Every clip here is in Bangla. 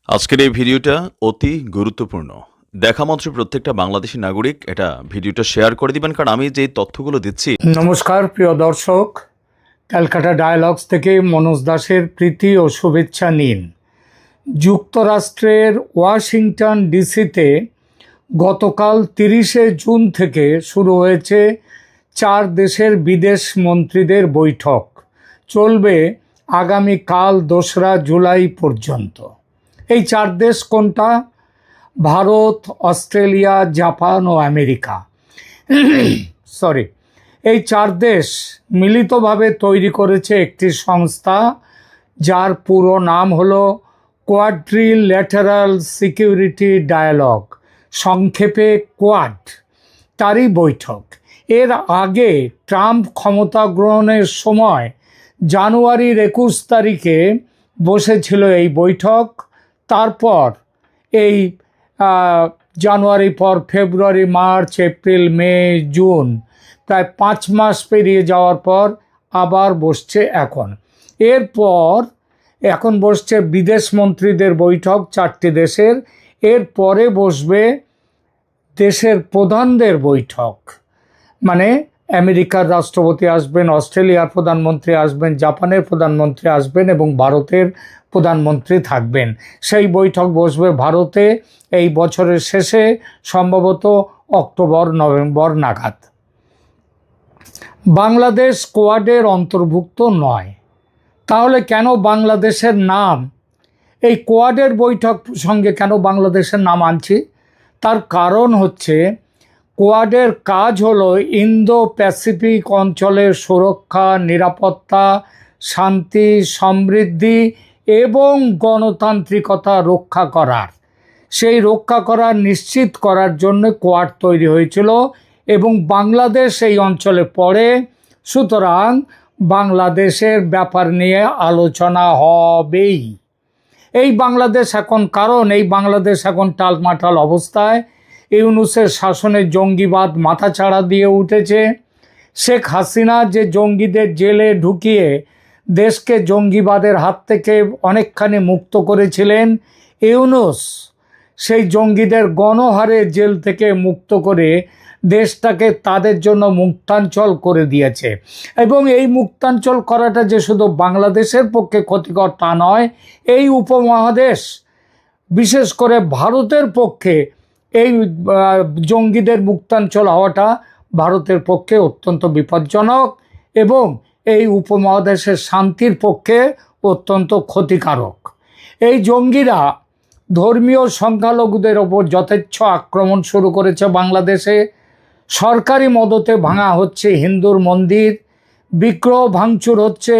আজকের এই ভিডিওটা অতি গুরুত্বপূর্ণ। দেখামাত্র প্রত্যেকটা বাংলাদেশী নাগরিক এটা ভিডিওটা শেয়ার করে দিবেন, কারণ আমি যে তথ্যগুলো দিচ্ছি। নমস্কার প্রিয় দর্শক, ক্যালকাটা ডায়ালগস থেকে মনোজ দাসের প্রীতি ও শুভেচ্ছা নিন। যুক্তরাষ্ট্রের ওয়াশিংটন ডিসিতে গতকাল 30শে জুন থেকে শুরু হয়েছে 4 দেশের বিদেশ মন্ত্রীদের বৈঠক। চলবে আগামীকাল 2রা জুলাই পর্যন্ত। এই 4 দেশ কোনটা? ভারত, অস্ট্রেলিয়া, জাপান ও আমেরিকা। এই 4 দেশ মিলিতভাবে তৈরি করেছে একটি সংস্থা, যার পুরো নাম হলো কোয়াড্রিল্যাটারাল সিকিউরিটি ডায়ালগ, সংক্ষেপে কোয়াড। তারই বৈঠক। এর আগে ট্রাম্প ক্ষমতা গ্রহণের সময় জানুয়ারির 21 তারিখে বসেছিল এই বৈঠক। তারপর এই জানুয়ারি পর ফেব্রুয়ারি, মার্চ, এপ্রিল, মে, জুন, প্রায় 5 মাস পেরিয়ে যাওয়ার পর আবার বসছে এখন। এখন বসছে বিদেশ মন্ত্রীদের বৈঠক 4টি দেশের। এরপরে বসবে দেশের প্রধানদের বৈঠক, মানে আমেরিকার রাষ্ট্রপতি আসবেন, অস্ট্রেলিয়ার প্রধানমন্ত্রী আসবেন, জাপানের প্রধানমন্ত্রী আসবেন এবং ভারতের প্রধানমন্ত্রী থাকবেন। সেই বৈঠক বসবে ভারতে এই বছরের শেষে, সম্ভবত অক্টোবর নভেম্বর নাগাদ। বাংলাদেশ কোয়াডের অন্তর্ভুক্ত নয়। তাহলে কেন বাংলাদেশের নাম এই কোয়াডের বৈঠক প্রসঙ্গে কেন বাংলাদেশের নাম আনছি? তার কারণ হচ্ছে, কোয়াডের কাজ হলো ইন্দো প্যাসিফিক অঞ্চলের সুরক্ষা, নিরাপত্তা, শান্তি, সমৃদ্ধি এবং গণতান্ত্রিকতা রক্ষা করার। সেই রক্ষা করার নিশ্চিত করার জন্য কোয়াড তৈরি হয়েছিল এবং বাংলাদেশ এই অঞ্চলে পড়ে। সুতরাং বাংলাদেশের ব্যাপার নিয়ে আলোচনা হবেই। এই বাংলাদেশ এখন টালমাটাল অবস্থায়। ইউনূসের শাসনে জঙ্গিবাদ মাথাচাড়া দিয়ে উঠেছে। শেখ হাসিনা যে জঙ্গিদের জেলে ঢুকিয়ে দেশকে জঙ্গিবাদের হাত থেকে অনেকখানি মুক্ত করেছিলেন, ইউনূস সেই জঙ্গিদের গণহারে জেল থেকে মুক্ত করে দেশটাকে তাদের জন্য মুক্তাঞ্চল করে দিয়েছে। এবং এই মুক্তাঞ্চল করাটা যে শুধু বাংলাদেশের পক্ষে ক্ষতিকর তা নয়, এই উপমহাদেশ, বিশেষ করে ভারতের পক্ষে এই জঙ্গিদের মুক্তাঞ্চল হওয়াটা ভারতের পক্ষে অত্যন্ত বিপজ্জনক এবং এই উপমহাদেশের শান্তির পক্ষে অত্যন্ত ক্ষতিকারক। এই জঙ্গিরা ধর্মীয় সংখ্যালঘুদের ওপর যথেচ্ছ আক্রমণ শুরু করেছে বাংলাদেশে। সরকারি মদতে ভাঙা হচ্ছে হিন্দুর মন্দির, বিগ্রহ ভাঙচুর হচ্ছে,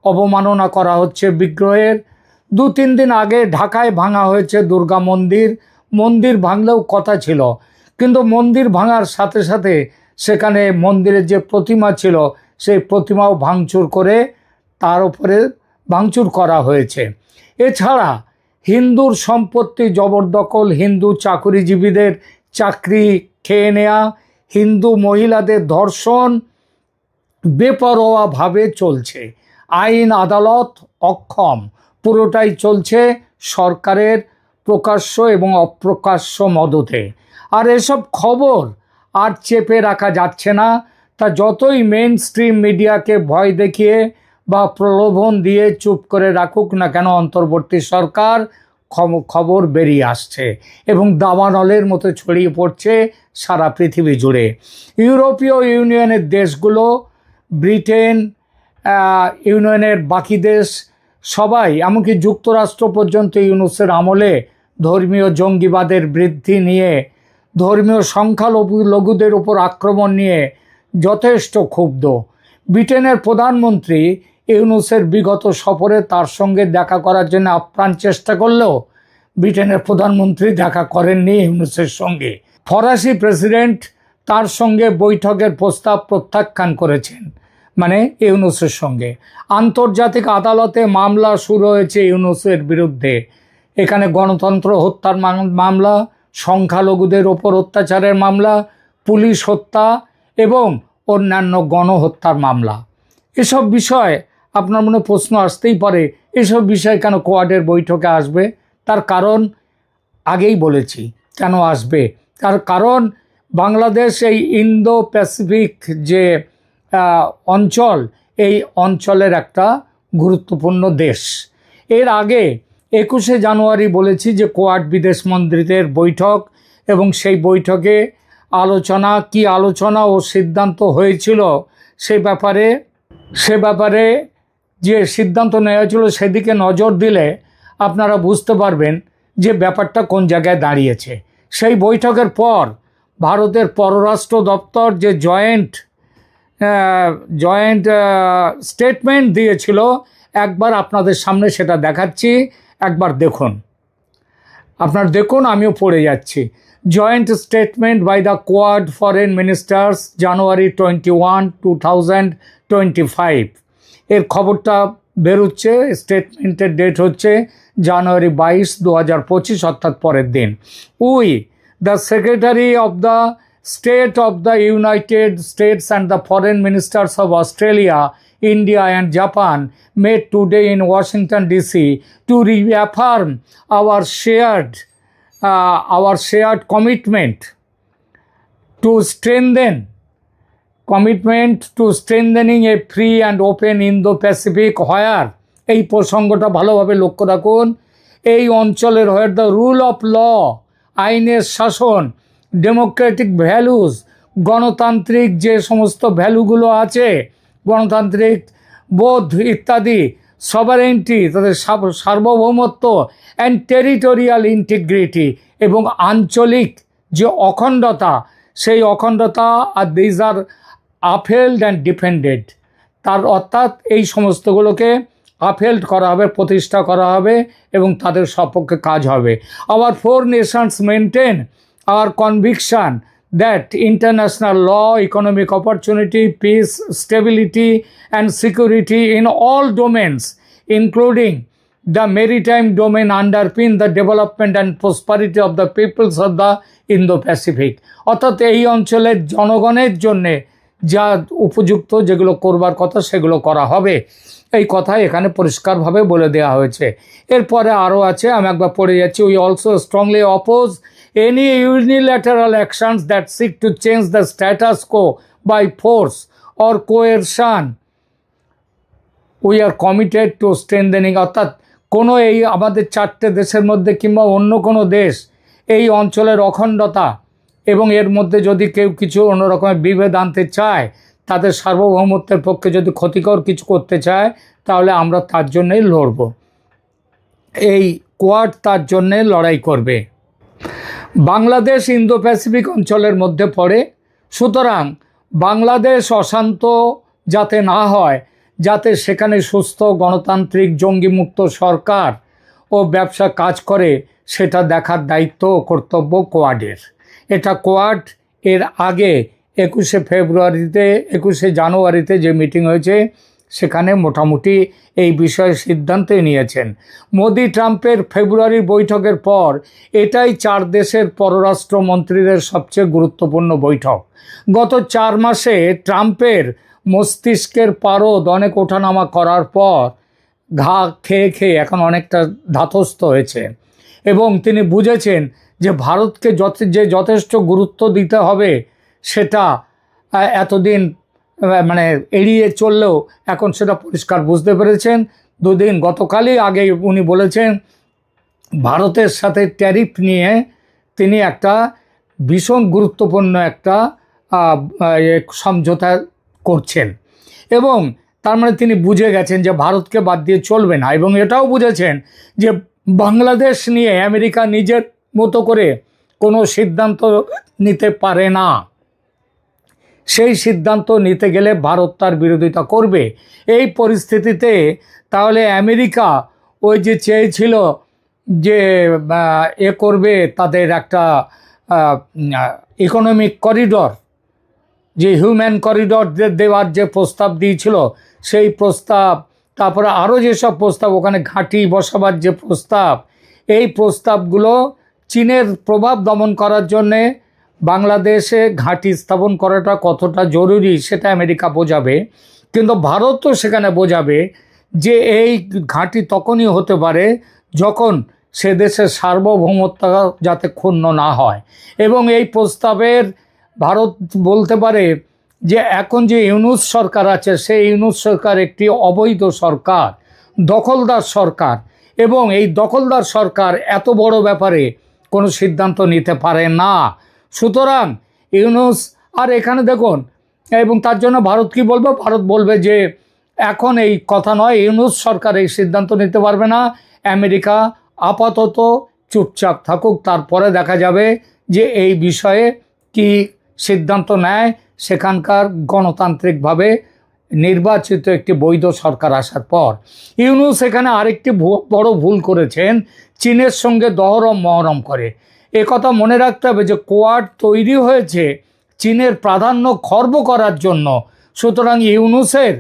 অবমাননা করা হচ্ছে বিগ্রহের। 2-3 দিন আগে ঢাকায় ভাঙা হয়েছে দুর্গা মন্দির। মন্দির ভাঙলেও কথা ছিল, কিন্তু মন্দির ভাঙার সাথে সাথে সেখানে মন্দিরের যে প্রতিমা ছিল সেই প্রতিমাও ভাঙচুর করে তার উপরে ভাঙচুর করা হয়েছে। এছাড়া হিন্দুর সম্পত্তি জবরদখল, হিন্দু চাকরিজীবীদের চাকরি খেয়ে নেওয়া, হিন্দু মহিলাদের ধর্ষণ বেপরোয়াভাবে চলছে। আইন আদালত অক্ষম, পুরোটাই চলছে সরকারের প্রকাশ্য এবং অপ্রকাশ্য মদতে। আর এসব খবর আর চেপে রাখা যাচ্ছে না। তা যতই মেইন স্ট্রিম মিডিয়াকে ভয় দেখিয়ে বা প্রলোভন দিয়ে চুপ করে রাখুক না কেন অন্তর্বর্তী সরকার, খবর বেরিয়ে আসছে এবং দাবানলের মতো ছড়িয়ে পড়ছে সারা পৃথিবী জুড়ে। ইউরোপীয় ইউনিয়নের দেশগুলো, ব্রিটেন, ইউনিয়নের বাকি দেশ সবাই, এমনকি যুক্তরাষ্ট্র পর্যন্ত ইউনূসের আমলে ধর্মীয় জঙ্গিবাদের বৃদ্ধি নিয়ে, ধর্মীয় সংখ্যালঘুদের উপর আক্রমণ নিয়ে যথেষ্ট ক্ষুব্ধ। ব্রিটেনের প্রধানমন্ত্রী ইউনূসের বিগত সফরে তার সঙ্গে দেখা করার জন্য আপ্রাণ চেষ্টা করলেও ব্রিটেনের প্রধানমন্ত্রী দেখা করেননি ইউনূসের সঙ্গে। ফরাসি প্রেসিডেন্ট তার সঙ্গে বৈঠকের প্রস্তাব প্রত্যাখ্যান করেছেন, মানে ইউনূসের সঙ্গে। আন্তর্জাতিক আদালতে মামলা শুরু হয়েছে ইউনূসের বিরুদ্ধে। এখানে গণতন্ত্র হত্যার মামলা, সংখ্যালঘুদের ওপর অত্যাচারের মামলা, পুলিশ হত্যা এবং অন্যান্য গণহত্যার মামলা। এসব বিষয় আপনার মনে প্রশ্ন আসতেই পারে, এসব বিষয় কেন কোয়াডের বৈঠকে আসবে? তার কারণ আগেই বলেছি কেন আসবে। তার কারণ বাংলাদেশ এই ইন্দো প্যাসিফিক যে অঞ্চল, এই অঞ্চলের একটা গুরুত্বপূর্ণ দেশ। এর আগে 21শে জানুয়ারি বলেছি যে কোয়াড বিদেশ মন্ত্রীদের বৈঠক, এবং সেই বৈঠকে কি আলোচনা ও সিদ্ধান্ত হয়েছিল সে ব্যাপারে যে সিদ্ধান্ত নেওয়া হয়েছিল সেদিকে নজর দিলে আপনারা বুঝতে পারবেন যে ব্যাপারটা কোন জায়গায় দাঁড়িয়েছে। সেই বৈঠকের পর ভারতের পররাষ্ট্র দপ্তর যে জয়েন্ট স্টেটমেন্ট দিয়েছিল, একবার আপনাদের সামনে সেটা দেখাচ্ছি, একবার দেখুন। আপনারা দেখুন, আমিও পড়ে যাচ্ছি। Joint statement by the Quad foreign ministers January 21, 2025। এর খবরটা বেরোচ্ছে, স্টেটমেন্টের ডেট হচ্ছে জানুয়ারি 22, 2025, অর্থাৎ পরের দিন। The secretary of the state of the United states and the foreign ministers of Australia, India and Japan met today in Washington DC to reaffirm our shared commitment to strengthening a free and open Indo-Pacific, where এই প্রসঙ্গটা ভালোভাবে লক্ষ্য রাখুন, এই অঞ্চলের where the rule of law, আইনের শাসন, ডেমোক্রেটিক ভ্যালুজ, গণতান্ত্রিক যে সমস্ত ভ্যালুগুলো আছে, গণতান্ত্রিক বোধ ইত্যাদি, সভারেন্টি তাদের সার্বভৌমত্ব, অ্যান্ড টেরিটোরিয়াল ইন্টিগ্রিটি এবং আঞ্চলিক যে অখণ্ডতা, সেই অখণ্ডতা আর these are upheld and defended. তার অর্থাৎ এই সমস্তগুলোকে আপহেল্ড করা হবে, প্রতিষ্ঠা করা হবে এবং তাদের সপক্ষে কাজ হবে। Our four nations maintain our conviction that international law, economic opportunity, peace, stability and security in all domains, including the maritime domain, underpin the development and prosperity of the peoples of the Indo-Pacific। অর্থাৎ এই অঞ্চলের জনগণের জন্যে যা উপযুক্ত, যেগুলো করবার কথা সেগুলো করা হবে, এই কথা এখানে পরিষ্কারভাবে বলে দেওয়া হয়েছে। এরপরে আরও আছে, আমি একবার পড়ে যাচ্ছি। We also strongly oppose any unilateral actions that seek to change the status quo by force or coercion. We are committed to strengthening, অর্থাৎ কোনো এই আমাদের চারটে দেশের মধ্যে কিংবা অন্য কোনো দেশ এই অঞ্চলের অখণ্ডতা এবং এর মধ্যে যদি কেউ কিছু অন্য রকমের বিভেদ আনতে চায়, তাদের সার্বভৌমত্বের পক্ষে যদি ক্ষতিকর কিছু করতে চায়, তাহলে আমরা তার জন্যই লড়ব। এই কোয়াড তার জন্যে লড়াই করবে। বাংলাদেশ ইন্দো প্যাসিফিক অঞ্চলের মধ্যে পড়ে, সুতরাং বাংলাদেশ অশান্ত যাতে না হয়, যাতে সেখানে সুস্থ গণতান্ত্রিক জঙ্গিমুক্ত সরকার ও ব্যবসা কাজ করে, সেটা দেখার দায়িত্ব ও কর্তব্য কোয়াডের। এটা কোয়াড এর আগে 21শে জানুয়ারিতে যে মিটিং হয়েছে, সেখানে মোটামুটি এই বিষয়ে সিদ্ধান্ত নিয়েছেন। মোদি ট্রাম্পের ফেব্রুয়ারির বৈঠকের পর এটাই চার দেশের পররাষ্ট্রমন্ত্রীদের সবচেয়ে গুরুত্বপূর্ণ বৈঠক। গত 4 মাসে ট্রাম্পের মস্তিষ্কের পারদ অনেক ওঠানামা করার পর ঘা খেয়ে এখন অনেকটা ধাতস্থ হয়েছে, এবং তিনি বুঝেছেন যে ভারতকে যথেষ্ট গুরুত্ব দিতে হবে, সেটা এতদিন এড়িয়ে চললেও এখন সেটা পরিষ্কার বুঝতে পেরেছেন। গতকালই আগে উনি বলেছেন ভারতের সাথে ট্যারিফ নিয়ে তিনি একটা ভীষণ গুরুত্বপূর্ণ একটা সমঝোতা করছেন, এবং তার মানে তিনি বুঝে গেছেন যে ভারতকে বাদ দিয়ে চলবে না, এবং এটাও বুঝেছেন যে বাংলাদেশ নিয়ে আমেরিকা নিজের মতো করে কোনো সিদ্ধান্ত নিতে পারে না। সেই সিদ্ধান্ত নিতে গেলে ভারত তার বিরোধিতা করবে। এই পরিস্থিতিতে তাহলে আমেরিকা ওই যে চেয়েছিল যে করবে, তাদের একটা ইকোনমিক করিডর, যে হিউম্যান করিডর দেওয়ার যে প্রস্তাব দিয়েছিল, সেই প্রস্তাব, তারপরে আরও যেসব প্রস্তাব, ওখানে ঘাঁটি বসাবার যে প্রস্তাব, এই প্রস্তাবগুলো চীনের প্রভাব দমন করার জন্যে বাংলাদেশে ঘাঁটি স্থাপন করাটা কতটা জরুরি সেটা আমেরিকা বোঝাবে, কিন্তু ভারতও সেখানে বোঝাবে যে এই ঘাঁটি তখনই হতে পারে যখন সে দেশের সার্বভৌমত্ব যাতে ক্ষুণ্ণ না হয়। এবং এই প্রস্তাবের ভারত বলতে পারে যে এখন যে ইউনূস সরকার আছে, সেই ইউনূস সরকার একটি অবৈধ সরকার, দখলদার সরকার, এবং এই দখলদার সরকার এত বড় ব্যাপারে কোনো সিদ্ধান্ত নিতে পারে না। সুতরাং ইউনূস, আর এখানে দেখুন, এবং তার জন্য ভারত কি বলবে? ভারত বলবে যে এখন এই কথা নয়, ইউনূস সরকার এই সিদ্ধান্ত নিতে পারবে না, আমেরিকা আপাতত চুপচাপ থাকুক, তারপরে দেখা যাবে যে এই বিষয়ে কি সিদ্ধান্ত নেয় সেখানকার গণতান্ত্রিকভাবে নির্বাচিত একটি বৈধ সরকার আসার পর। ইউনূস এখানে আরেকটি বড় ভুল করেছেন, চীনের সঙ্গে দহরম মহরম করে। কথা মনে রাখতে হবে যে কোয়াড তৈরি হয়েছে চীনের প্রাধান্য খর্ব করার জন্য। সুতরাং ইউনূসের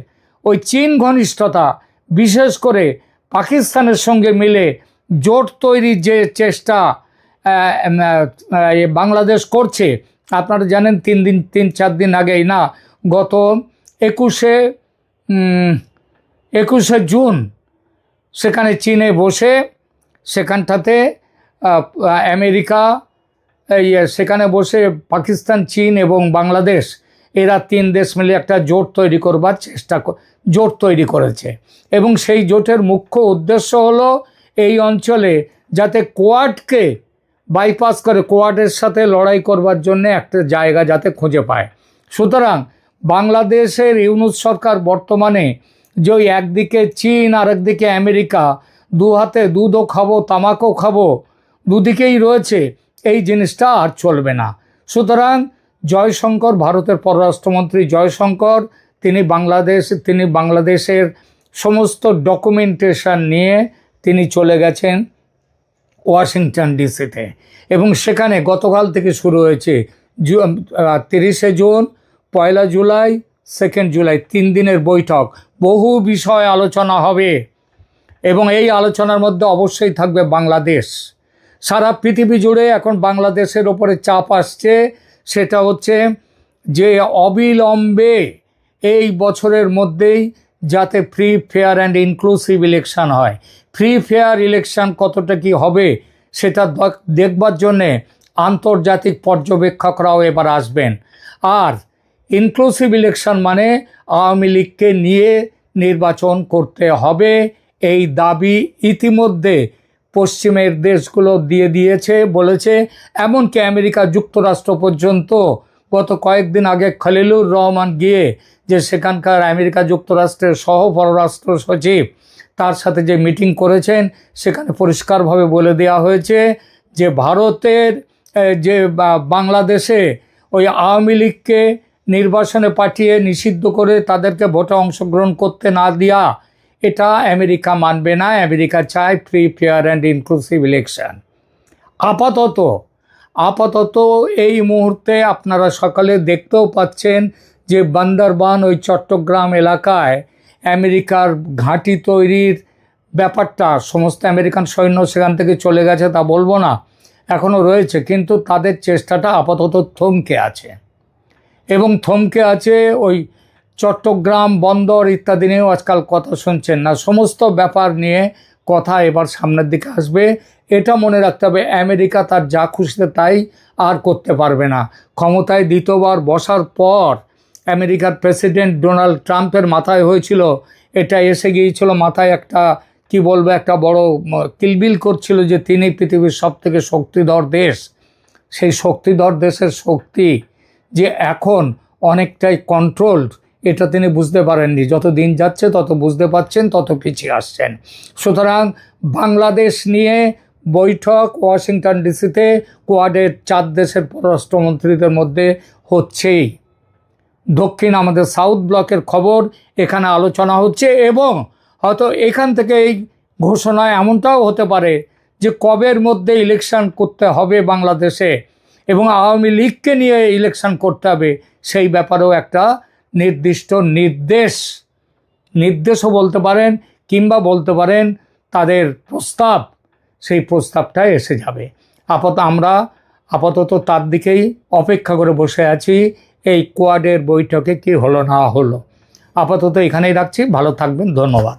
ওই চীন ঘনিষ্ঠতা, বিশেষ করে পাকিস্তানের সঙ্গে মিলে জোট তৈরির যে চেষ্টা বাংলাদেশ করছে, আপনারা জানেন 3-4 দিন আগেই না, গত 21শে জুন সেখানে চীনে বসে সেখানটাতে আমেরিকা সেখানে বসে পাকিস্তান, চীন এবং বাংলাদেশ, এরা 3 দেশ মিলে একটা জোট তৈরি করবার জোট তৈরি করেছে। এবং সেই জোটের মুখ্য উদ্দেশ্য হলো এই অঞ্চলে যাতে কোয়াডকে বাইপাস করে কোয়াডের সাথে লড়াই করবার জন্য একটা জায়গা যাতে খুঁজে পায়। সুতরাং বাংলাদেশের ইউনূস সরকার বর্তমানে যে ওই একদিকে চীন আর একদিকে আমেরিকা, দু হাতে দুধও খাবো তামাকও খাবো, দুদিকেই রয়েছে, এই জিনিসটা আর চলবে না। সুতরাং জয়শঙ্কর, ভারতের পররাষ্ট্রমন্ত্রী জয়শঙ্কর, তিনি বাংলাদেশের সমস্ত ডকুমেন্টেশন নিয়ে তিনি চলে গেছেন ওয়াশিংটন ডিসিতে। এবং সেখানে গতকাল থেকে শুরু হয়েছে 30শে জুন, 1 জুলাই, 2 জুলাই 3 দিনের বৈঠক। বহু বিষয় আলোচনা হবে এবং এই আলোচনার মধ্যে অবশ্যই থাকবে বাংলাদেশ। সারা পৃথিবী জুড়ে এখন বাংলাদেশের ওপরে চাপ আসছে, সেটা হচ্ছে যে অবিলম্বে এই বছরের মধ্যেই যাতে free, fair and inclusive election হয়। ফ্রি ফেয়ার ইলেকশন কতটা কি হবে সেটা দেখবার জন্যে আন্তর্জাতিক পর্যবেক্ষকরাও এবার আসবেন। আর ইনক্লুসিভ ইলেকশন মানে আওয়ামী লীগকে নিয়ে নির্বাচন করতে হবে, এই দাবি ইতিমধ্যে পশ্চিমের দেশগুলো দিয়েছে, বলেছে। এমনকি আমেরিকা যুক্তরাষ্ট্র পর্যন্ত গত কয়েকদিন আগে খলিলুর রহমান গিয়ে যে সেখানকার আমেরিকা যুক্তরাষ্ট্রের সহ পররাষ্ট্র সচিব, তার সাথে যে মিটিং করেছেন, সেখানে পরিষ্কারভাবে বলে দেওয়া হয়েছে যে ভারতের যে বাংলাদেশে ওই আওয়ামী লীগকে নির্বাচনে পাঠিয়ে নিষিদ্ধ করে তাদেরকে ভোটে অংশগ্রহণ করতে না দেওয়া, এটা আমেরিকা মানবে না। আমেরিকা চায় free, fair and inclusive election. আপাতত এই মুহূর্তে আপনারা সকালে দেখতেও পাচ্ছেন যে বান্দরবান, ওই চট্টগ্রাম এলাকায় আমেরিকার ঘাঁটি তৈরির ব্যাপারটা, সমস্ত আমেরিকান সৈন্য সেখান থেকে চলে গেছে তা বলবো না, এখনও রয়েছে, কিন্তু তাদের চেষ্টাটা আপাতত থমকে আছে। এবং থমকে আছে ওই চট্টগ্রাম বন্দর ইত্যাদি নিয়েও আজকাল কথা শুনছেন না। সমস্ত ব্যাপার নিয়ে কথা এবার সামনের দিকে আসবে। এটা মনে রাখতে হবে, আমেরিকা তার যা খুশিতে তাই আর করতে পারবে না। ক্ষমতায় দ্বিতীয়বার বসার পর আমেরিকার প্রেসিডেন্ট ডোনাল্ড ট্রাম্পের মাথায় হয়েছিল, এটা এসে গিয়েছিল মাথায় একটা কি বলবো, একটা বড় কিলবিল করছিল যে তিনি পৃথিবীর সবথেকে শক্তিধর দেশ। সেই শক্তিধর দেশের শক্তি যে এখন অনেকটাই কন্ট্রোলড, এটা তিনি বুঝতে পারেননি। যত দিন যাচ্ছে তত বুঝতে পারছেন, তত পিছিয়ে আসছেন। সুতরাং বাংলাদেশ নিয়ে বৈঠক ওয়াশিংটন ডিসিতে কোয়াডের 4 দেশের পররাষ্ট্রমন্ত্রীদের মধ্যে হচ্ছেই। দক্ষিণ আমাদের সাউথ ব্লকের খবর, এখানে আলোচনা হচ্ছে। এবং হয়তো এখান থেকে এই ঘোষণায় এমনটাও হতে পারে যে কবের মধ্যে ইলেকশন করতে হবে বাংলাদেশে এবং আওয়ামী লীগকে নিয়ে ইলেকশন করতে হবে, সেই ব্যাপারেও একটা নির্দিষ্ট নির্দেশও বলতে পারেন, কিংবা বলতে পারেন তাদের প্রস্তাব, সেই প্রস্তাবটা এসে যাবে। আমরা আপাতত তার দিকেই অপেক্ষা করে বসে আছি, এই কোয়াডের বৈঠকে কি হলো না হলো। আপাতত এখানেই রাখছি, ভালো থাকবেন, ধন্যবাদ।